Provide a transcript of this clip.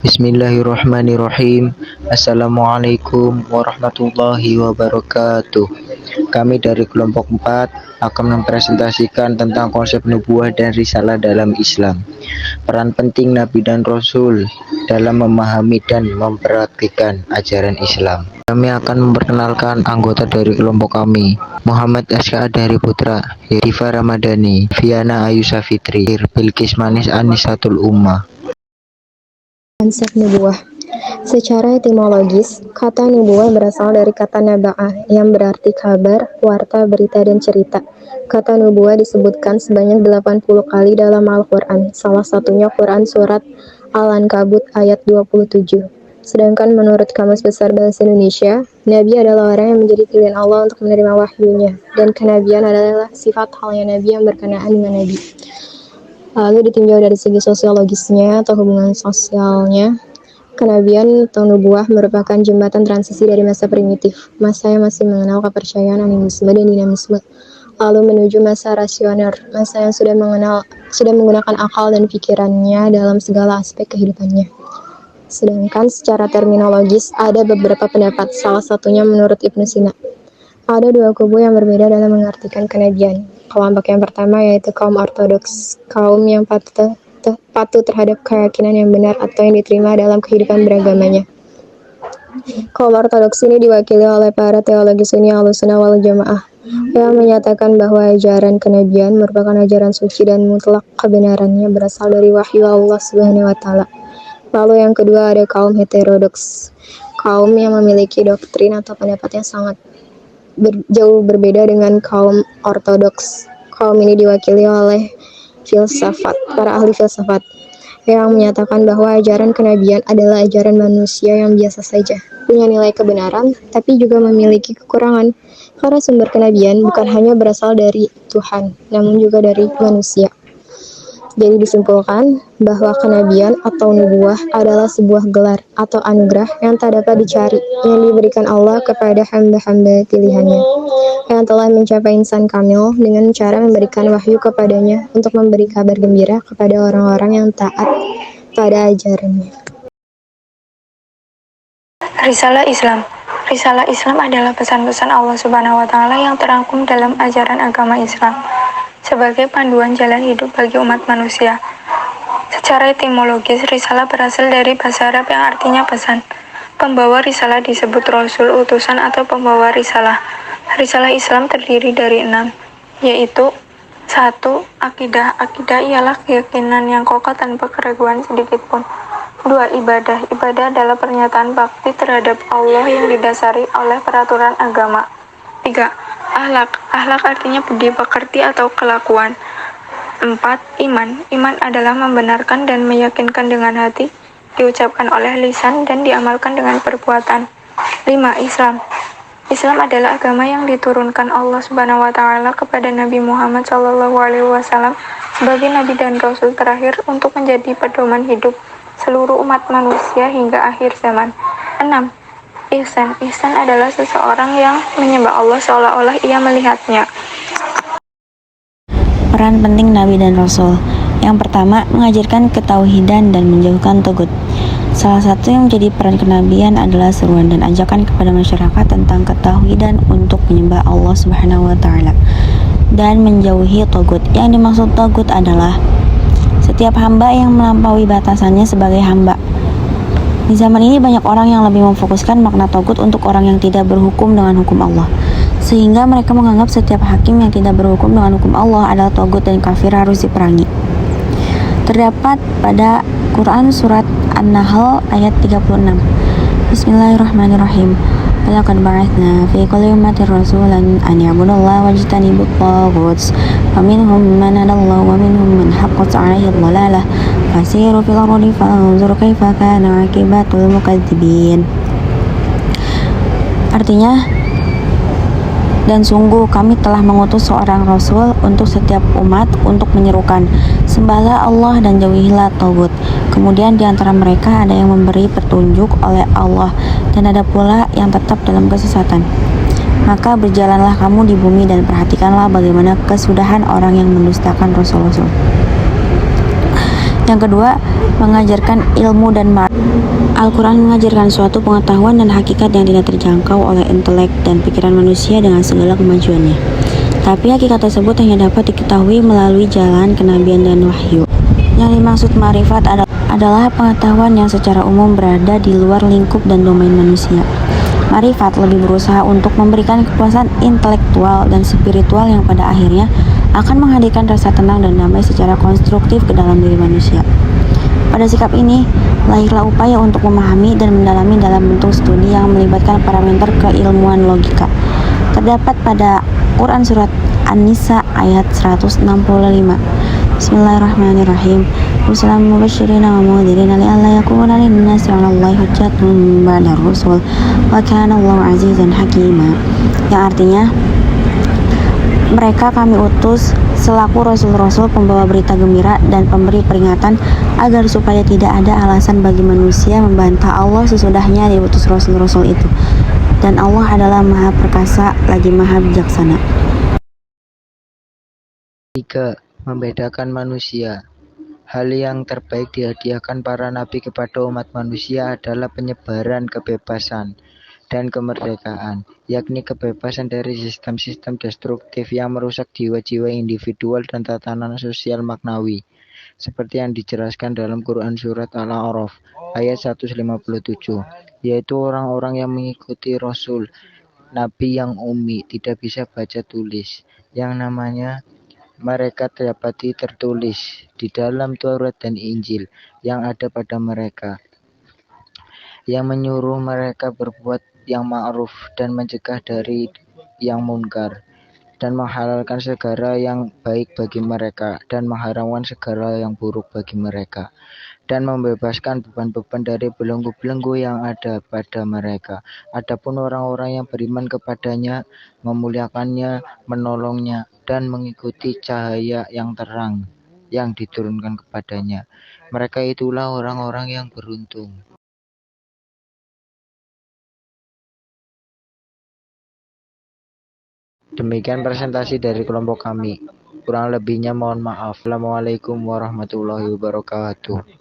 Bismillahirrahmanirrahim. Assalamualaikum warahmatullahi wabarakatuh. Kami dari kelompok 4 akan mempresentasikan tentang konsep nubuah dan risalah dalam Islam. Peran penting Nabi dan Rasul dalam memahami dan mempraktikkan ajaran Islam. Kami akan memperkenalkan anggota dari kelompok kami. Muhammad Aska dari Putra, Diva Ramadhani, Viana Ayu Safitri, Bilqis Manis Anisatul Ummah. Konsep nubuah. Secara etimologis, kata nubuah berasal dari kata naba'ah yang berarti kabar, warta, berita, dan cerita. Kata nubuah disebutkan sebanyak 80 kali dalam Al-Quran, salah satunya Quran Surat Al-Ankabut ayat 27. Sedangkan menurut Kamus Besar Bahasa Indonesia, Nabi adalah orang yang menjadi pilihan Allah untuk menerima wahyunya, dan kenabian adalah sifat halnya Nabi yang berkenaan dengan Nabi. Lalu ditinjau dari segi sosiologisnya atau hubungan sosialnya, kenabian atau nubuah merupakan jembatan transisi dari masa primitif, masa yang masih mengenal kepercayaan, animisme, dan dinamisme, lalu menuju masa rasioner, masa yang sudah menggunakan akal dan pikirannya dalam segala aspek kehidupannya. Sedangkan secara terminologis ada beberapa pendapat, salah satunya menurut Ibnu Sina. Ada dua kubu yang berbeda dalam mengartikan kenabian. Kelompok yang pertama yaitu kaum ortodoks, kaum yang patuh terhadap keyakinan yang benar atau yang diterima dalam kehidupan beragamanya. Kaum ortodoks ini diwakili oleh para teologi Sunni Ahlussunnah wal Jamaah yang menyatakan bahwa ajaran kenabian merupakan ajaran suci dan mutlak kebenarannya berasal dari wahyu Allah Subhanahu wa taala. Lalu yang kedua ada kaum heterodoks, kaum yang memiliki doktrin atau pendapat yang sangat jauh berbeda dengan kaum ortodoks. Kaum ini diwakili oleh para ahli filsafat yang menyatakan bahwa ajaran kenabian adalah ajaran manusia yang biasa saja, punya nilai kebenaran, tapi juga memiliki kekurangan, karena sumber kenabian bukan hanya berasal dari Tuhan, namun juga dari manusia. Jadi disimpulkan bahwa kenabian atau nubuah adalah sebuah gelar atau anugerah yang tak dapat dicari, yang diberikan Allah kepada hamba-hamba pilihannya, yang telah mencapai insan kamil dengan cara memberikan wahyu kepadanya untuk memberi kabar gembira kepada orang-orang yang taat pada ajarannya. Risalah Islam. Risalah Islam adalah pesan-pesan Allah Subhanahu wa taala yang terangkum dalam ajaran agama Islam sebagai panduan jalan hidup bagi umat manusia. Secara etimologis, risalah berasal dari bahasa Arab yang artinya pesan. Pembawa risalah disebut rasul, utusan, atau pembawa risalah. Risalah Islam terdiri dari 6, yaitu 1. Akidah. Akidah ialah keyakinan yang kokoh tanpa keraguan sedikitpun. 2. Ibadah. Ibadah adalah pernyataan bakti terhadap Allah yang didasari oleh peraturan agama. 3. Akhlak. Akhlak artinya budi pekerti atau kelakuan. 4. Iman. Iman adalah membenarkan dan meyakinkan dengan hati, diucapkan oleh lisan dan diamalkan dengan perbuatan. 5. Islam. Islam adalah agama yang diturunkan Allah Subhanahu wa taala kepada Nabi Muhammad SAW sebagai nabi dan rasul terakhir untuk menjadi pedoman hidup seluruh umat manusia hingga akhir zaman. 6. Ihsan. Ihsan adalah seseorang yang menyembah Allah seolah-olah ia melihatnya. Peran penting Nabi dan Rasul. Yang pertama, mengajarkan ketauhidan dan menjauhkan togut. Salah satu yang menjadi peran kenabian adalah seruan dan ajakan kepada masyarakat tentang ketauhidan untuk menyembah Allah Subhanahu wa taala dan menjauhi togut. Yang dimaksud togut adalah setiap hamba yang melampaui batasannya sebagai hamba. Di zaman ini banyak orang yang lebih memfokuskan makna togut untuk orang yang tidak berhukum dengan hukum Allah, sehingga mereka menganggap setiap hakim yang tidak berhukum dengan hukum Allah adalah togut dan kafir harus diperangi. Terdapat pada Quran Surat An-Nahl ayat 36. Bismillahirrahmanirrahim. Walaqad ba'atsna fi kulli ummatin rasulan an ya'budullaha wajtanibut taghut. Faminhum man hadallahu wa minhum man haqqat 'alaihi dhalalah. Fasiru fil ardi fanzur kaifa kana 'aqibatul mukadzibin. Artinya, dan sungguh kami telah mengutus seorang rasul untuk setiap umat untuk menyerukan, sembahlah Allah dan jauhilah tagut. Kemudian di antara mereka ada yang memberi petunjuk oleh Allah dan ada pula yang tetap dalam kesesatan. Maka berjalanlah kamu di bumi dan perhatikanlah bagaimana kesudahan orang yang mendustakan rasul-rasul. Yang kedua, mengajarkan ilmu dan Al-Quran mengajarkan suatu pengetahuan dan hakikat yang tidak terjangkau oleh intelek dan pikiran manusia dengan segala kemajuannya. Tapi hakikat tersebut hanya dapat diketahui melalui jalan kenabian dan wahyu. Yang dimaksud ma'rifat adalah pengetahuan yang secara umum berada di luar lingkup dan domain manusia. Ma'rifat lebih berusaha untuk memberikan kepuasan intelektual dan spiritual yang pada akhirnya akan menghadirkan rasa tenang dan damai secara konstruktif ke dalam diri manusia. Pada sikap ini, lahirlah upaya untuk memahami dan mendalami dalam bentuk studi yang melibatkan parameter keilmuan logika. Terdapat pada Quran Surat An-Nisa ayat 165. Bismillahirrahmanirrahim. Rusulan mubashirina wa mundhirina li'alla yakuna lin-nasi 'alallahi hujjatun ba'da rusul wa kana Allahu 'azizan hakima. Yang artinya, mereka kami utus selaku rasul-rasul pembawa berita gembira dan pemberi peringatan agar supaya tidak ada alasan bagi manusia membantah Allah sesudahnya diutus rasul-rasul itu. Dan Allah adalah Maha Perkasa lagi Maha Bijaksana. 3. Membedakan manusia. Hal yang terbaik dihadiahkan para nabi kepada umat manusia adalah penyebaran kebebasan dan kemerdekaan, yakni kebebasan dari sistem-sistem destruktif yang merusak jiwa-jiwa individual dan tatanan sosial maknawi, seperti yang dijelaskan dalam Quran Surat Al-A'raf ayat 157, yaitu orang-orang yang mengikuti Rasul, Nabi yang ummi, tidak bisa baca tulis, yang namanya mereka dapati tertulis di dalam Taurat dan Injil yang ada pada mereka, yang menyuruh mereka berbuat yang ma'ruf dan mencegah dari yang munkar, dan menghalalkan segala yang baik bagi mereka dan mengharamkan segala yang buruk bagi mereka, dan membebaskan beban-beban dari belenggu-belenggu yang ada pada mereka. Adapun orang-orang yang beriman kepadanya, memuliakannya, menolongnya, dan mengikuti cahaya yang terang yang diturunkan kepadanya, mereka itulah orang-orang yang beruntung. Demikian presentasi dari kelompok kami. Kurang lebihnya mohon maaf. Assalamualaikum warahmatullahi wabarakatuh.